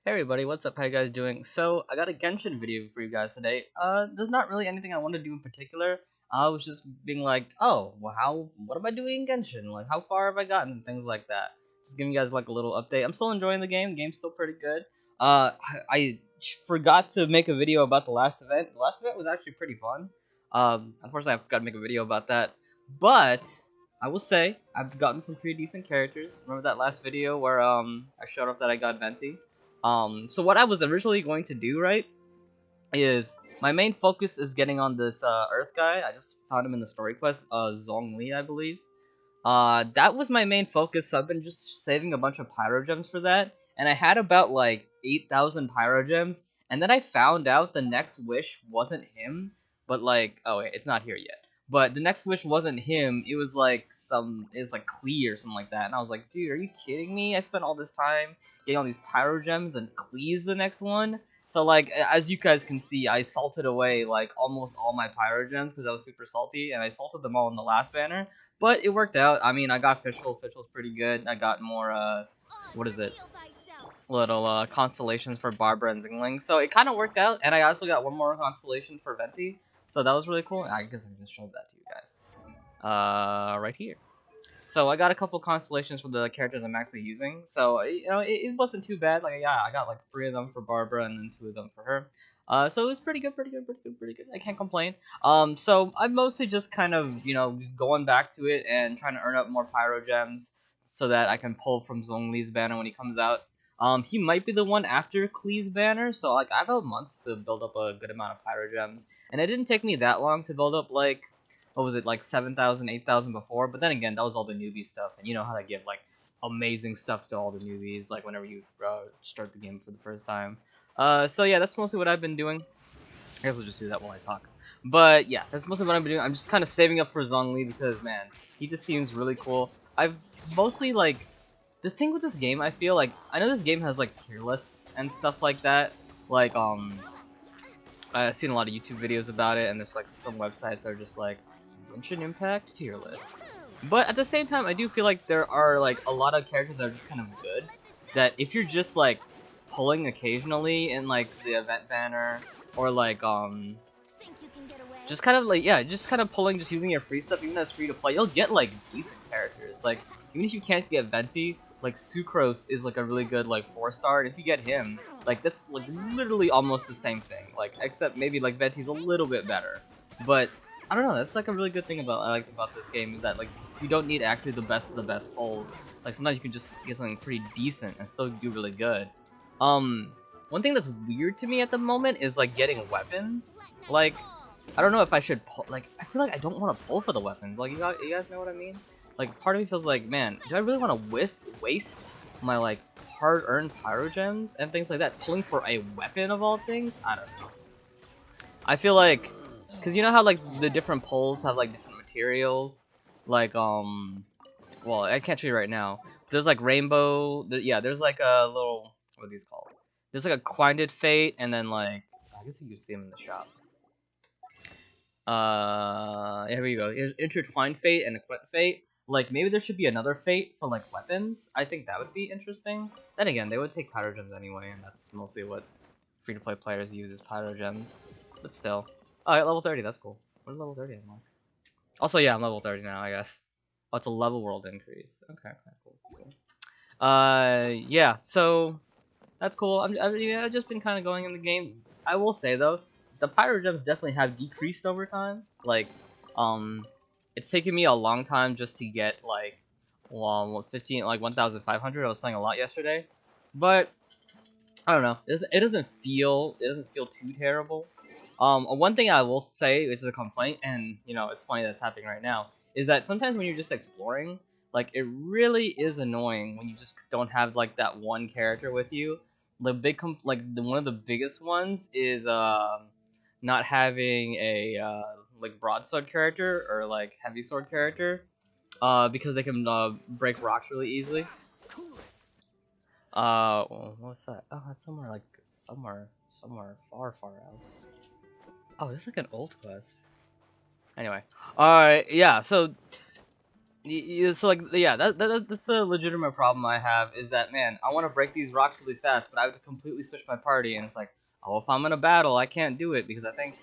Hey everybody, what's up? How you guys doing? So I got a Genshin video for you guys today. There's not really anything I want to do in particular. I was just being like, oh, well, what am I doing in Genshin? Like, how far have I gotten? And things like that. Just giving you guys like a little update. I'm still enjoying the game. The game's still pretty good. I forgot to make a video about the last event. The last event was actually pretty fun. Unfortunately, I forgot to make a video about that. But I will say I've gotten some pretty decent characters. Remember that last video where I showed off that I got Venti? So what I was originally going to do, right, is my main focus is getting on this Earth guy. I just found him in the story quest, Zhongli, I believe. That was my main focus, so I've been just saving a bunch of pyro gems for that, and I had about like 8,000 pyro gems, and then I found out the next wish wasn't him, but like, oh wait, it's not here yet. But the next wish wasn't him. It was like Klee or something like that, and I was like, dude, are you kidding me? I spent all this time getting all these pyro gems, and Klee's the next one. So like, as you guys can see, I salted away like almost all my pyro gems because I was super salty, and I salted them all in the last banner. But it worked out. I mean, I got Fischl. Fischl's pretty good. I got more, what is it? Little, constellations for Barbara and Zingling. So it kind of worked out. And I also got one more constellation for Venti. So that was really cool. I guess I can just show that to you guys. Right here. So I got a couple constellations for the characters I'm actually using. So you know, it wasn't too bad. Like yeah, I got like 3 of them for Barbara and then 2 of them for her. So it was pretty good, pretty good, pretty good, pretty good. I can't complain. So I'm mostly just kind of going back to it and trying to earn up more pyro gems so that I can pull from Zhongli's banner when he comes out. He might be the one after Klee's banner, so like I have a month to build up a good amount of pyro gems, and it didn't take me that long to build up like what was it, like 7,000, 8,000 before, but then again, that was all the newbie stuff, and you know how they give, like, amazing stuff to all the newbies, like, whenever you start the game for the first time. So yeah, that's mostly what I've been doing. I guess we'll just do that while I talk. But yeah, that's mostly what I've been doing. I'm just kind of saving up for Zhongli because, man, he just seems really cool. I've mostly, like, the thing with this game, I feel like, I know this game has, like, tier lists and stuff like that, like, I've seen a lot of YouTube videos about it, and there's, like, some websites that are just, like, Genshin Impact tier list. But at the same time, I do feel like there are like a lot of characters that are just kind of good. That if you're just like pulling occasionally in like the event banner or like just kind of like yeah, just kind of pulling, just using your free stuff, even though it's free to play, you'll get like decent characters. Like even if you can't get Venti, like Sucrose is like a really good like 4-star, and if you get him, like that's like literally almost the same thing. Like except maybe like Venti's a little bit better, but I don't know. That's like a really good thing I like about this game is that like you don't need actually the best of the best pulls. Like sometimes you can just get something pretty decent and still do really good. One thing that's weird to me at the moment is like getting weapons. Like I don't know if I should pull. Like I feel like I don't want to pull for the weapons. Like you guys know what I mean? Like part of me feels like, man, do I really want to waste my like hard-earned pyro gems and things like that pulling for a weapon of all things? I don't know. I feel like because you know how like the different poles have like different materials, like well I can't show you right now. There's like rainbow. Yeah, there's like a little what are these called? There's like a quinded fate, and then like I guess you can see them in the shop. Here we go. Here's intertwined fate and a quint fate. Like maybe there should be another fate for like weapons. I think that would be interesting. Then again, they would take pyro gems anyway, and that's mostly what free-to-play players use is pyro gems. But still. Oh, at level 30, that's cool. What is level 30 anymore? Also, yeah, I'm level 30 now, I guess. Oh, it's a level world increase. Okay, cool. Yeah, so that's cool. I've just been kind of going in the game. I will say though, the pyro gems definitely have decreased over time. Like, it's taken me a long time just to get like, well, 1,500. I was playing a lot yesterday, but I don't know. It doesn't feel too terrible. One thing I will say, which is a complaint, and you know, it's funny that's happening right now, is that sometimes when you're just exploring, like it really is annoying when you just don't have like that one character with you. The big one of the biggest ones is not having a like broadsword character or like heavy sword character, because they can break rocks really easily. What's that? Oh, that's somewhere far else. Oh, it's like an old quest. Anyway, yeah. So So like yeah, that's a legitimate problem I have is that man, I want to break these rocks really fast, but I have to completely switch my party, and it's like, oh, if I'm in a battle, I can't do it because I think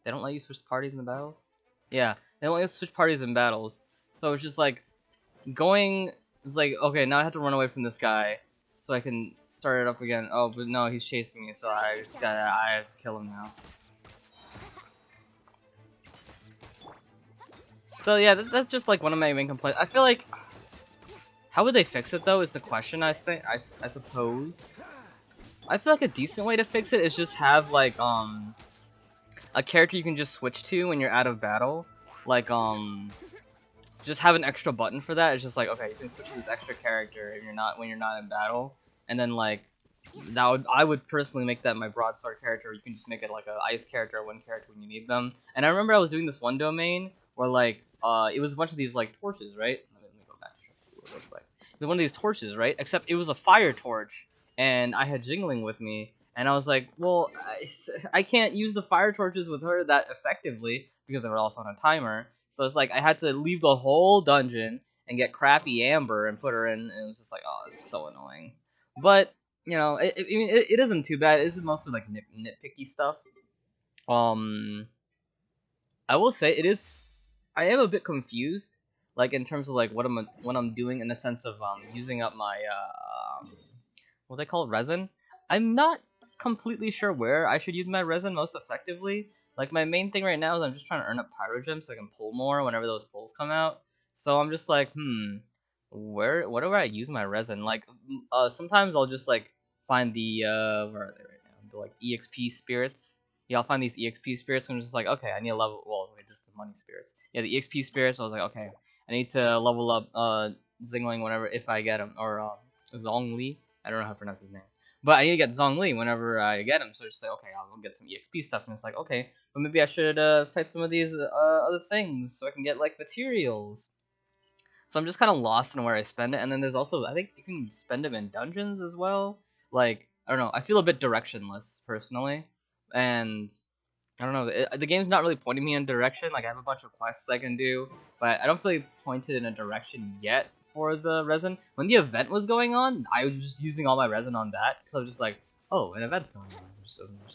they don't let you switch parties in the battles. Yeah, they don't let you switch parties in battles, so it's just like going. It's like okay, now I have to run away from this guy so I can start it up again. Oh, but no, he's chasing me, so I have to kill him now. So yeah, that's just like one of my main complaints. I feel like how would they fix it though is the question. I think I suppose. I feel like a decent way to fix it is just have like a character you can just switch to when you're out of battle. Like just have an extra button for that. It's just like okay, you can switch to this extra character if you're not when you're not in battle, and then like I would personally make that my broadsword character. You can just make it like a ice character or one character when you need them. And I remember I was doing this one domain where like it was a bunch of these like torches, right? Let me go back to show you what it looked like. It was one of these torches, right? Except it was a fire torch, and I had Jingling with me, and I was like, well, I can't use the fire torches with her that effectively because they were also on a timer. So it's like I had to leave the whole dungeon and get crappy Amber and put her in, and it was just like, oh, it's so annoying. But you know, I mean, it isn't too bad. This is mostly like nitpicky stuff. Um, I will say it is. I am a bit confused, like in terms of like what I'm doing in the sense of using up my what they call resin. I'm not completely sure where I should use my resin most effectively. Like my main thing right now is I'm just trying to earn up pyro gems so I can pull more whenever those pulls come out. So I'm just like, what do I use my resin? Like, sometimes I'll just like find the where are they right now? The like EXP spirits. Yeah, I'll find these EXP spirits and I'm just like, okay, I need a level. Well, wait, this is the money spirits. Yeah, the EXP spirits. I was like, okay, I need to level up Zingling whenever if I get him or Zhongli. I don't know how to pronounce his name. But I need to get Zhongli whenever I get him, so just say, okay, I'll go get some EXP stuff, and it's like, okay, but maybe I should fight some of these other things so I can get like materials. So I'm just kind of lost in where I spend it, and then there's also I think you can spend them in dungeons as well. Like I don't know, I feel a bit directionless personally, and I don't know. The game's not really pointing me in a direction. Like I have a bunch of quests I can do, but I don't feel like pointed in a direction yet for the resin. When the event was going on, I was just using all my resin on that because I was just like, oh, an event's going on.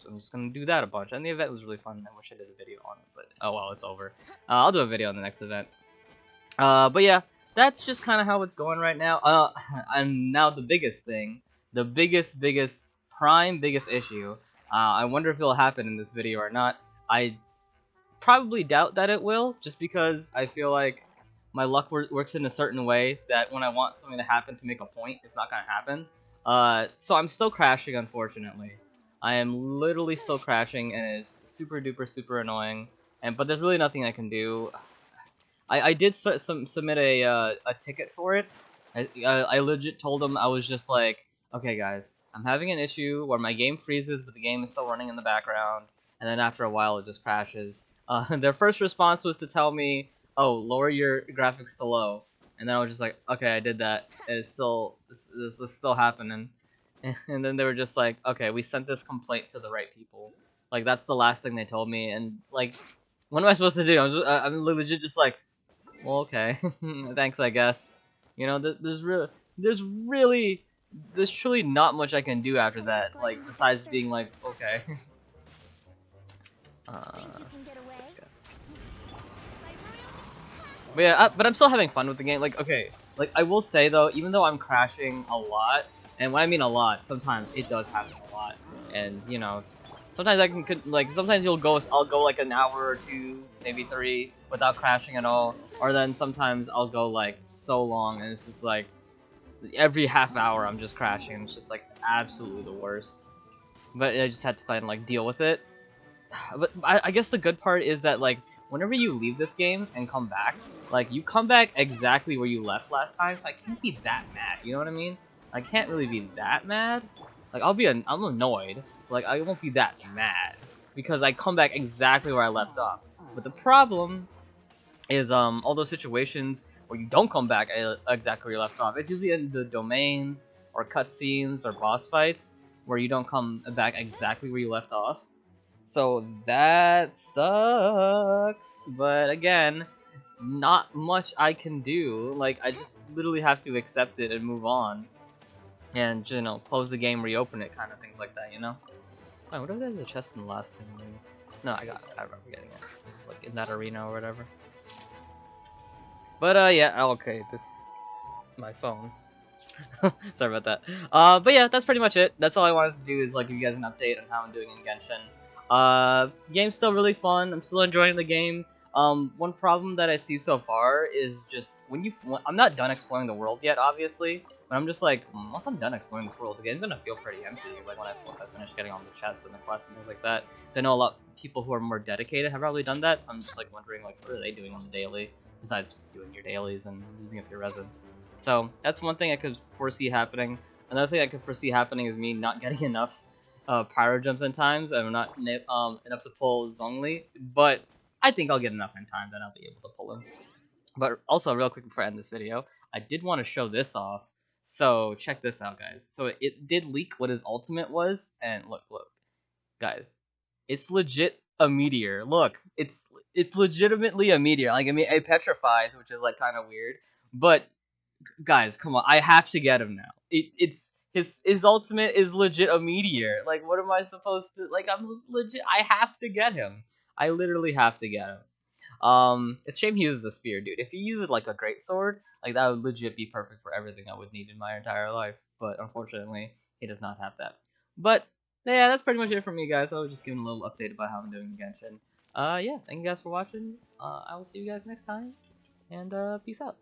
I'm just gonna do that a bunch. And the event was really fun. I wish I did a video on it, but oh well, it's over. I'll do a video on the next event. But yeah, that's just kind of how it's going right now. And now the biggest thing, the biggest biggest issue. I wonder if it'll happen in this video or not. I probably doubt that it will, just because I feel like my luck works in a certain way that when I want something to happen to make a point, it's not gonna happen. So I'm still crashing, unfortunately. I am literally still crashing, and it's super duper super annoying. But there's really nothing I can do. I did submit a ticket for it. I legit told them I was just like, okay guys, I'm having an issue where my game freezes, but the game is still running in the background, and then after a while it just crashes. Their first response was to tell me, oh, lower your graphics to low, and then I was just like, okay, I did that, and it's still this is still happening. And then they were just like, okay, we sent this complaint to the right people. Like that's the last thing they told me, and like, what am I supposed to do? I'm legit just like, well, okay. Thanks, I guess. You know, there's really, there's truly not much I can do after that. Like, besides being like, okay. Let's go. But yeah, but I'm still having fun with the game. Like, okay, like I will say though, even though I'm crashing a lot, and when I mean a lot, sometimes it does happen a lot, and you know, sometimes I can like sometimes I'll go like an hour or two, maybe 3 without crashing at all, or then sometimes I'll go like so long and it's just like every half hour I'm just crashing and it's just like absolutely the worst. But I just had to try and like deal with it. But I guess the good part is that like whenever you leave this game and come back, like you come back exactly where you left last time, so I can't be that mad. You know what I mean? I can't really be that mad. Like I'm annoyed. Like I won't be that mad because I come back exactly where I left off. But the problem is all those situations where you don't come back exactly where you left off. It's usually in the domains or cutscenes or boss fights where you don't come back exactly where you left off. So that sucks. But again, not much I can do. Like, I just literally have to accept it and move on. And, you know, close the game, reopen it, kind of things like that, you know? I wonder if there's a chest in the last thing news. No, I got it. I remember getting it. It was like in that arena or whatever. But yeah, okay, this my phone. Sorry about that. But yeah, that's pretty much it. That's all I wanted to do is like give you guys an update on how I'm doing in Genshin. Game's still really fun. I'm still enjoying the game. One problem that I see so far is just I'm not done exploring the world yet, obviously. But I'm just like, once I'm done exploring this world, the game's gonna feel pretty empty. Like once I finish getting all the chests and the quests and things like that. I know a lot of people who are more dedicated have probably done that, so I'm just like wondering like, what are they doing on the daily besides doing your dailies and using up your resin. So that's one thing I could foresee happening. Another thing I could foresee happening is me not getting enough pyro jumps in times and not enough to pull Zhongli. But I think I'll get enough in time that I'll be able to pull him. But also, real quick before I end this video, I did want to show this off. So check this out, guys. So it did leak what his ultimate was, and look, guys, it's legit a meteor. Look, it's legitimately a meteor. Like I mean, it petrifies, which is like kind of weird, but guys, come on, I have to get him now. It's his ultimate is legit a meteor. Like, what am I supposed to like? I'm legit. I have to get him. I literally have to get him. It's a shame he uses a spear, dude. If he uses like a great sword, like that would legit be perfect for everything I would need in my entire life. But unfortunately, he does not have that. But yeah, that's pretty much it for me, guys. I was just giving a little update about how I'm doing in Genshin. Yeah, thank you guys for watching. I will see you guys next time, and peace out.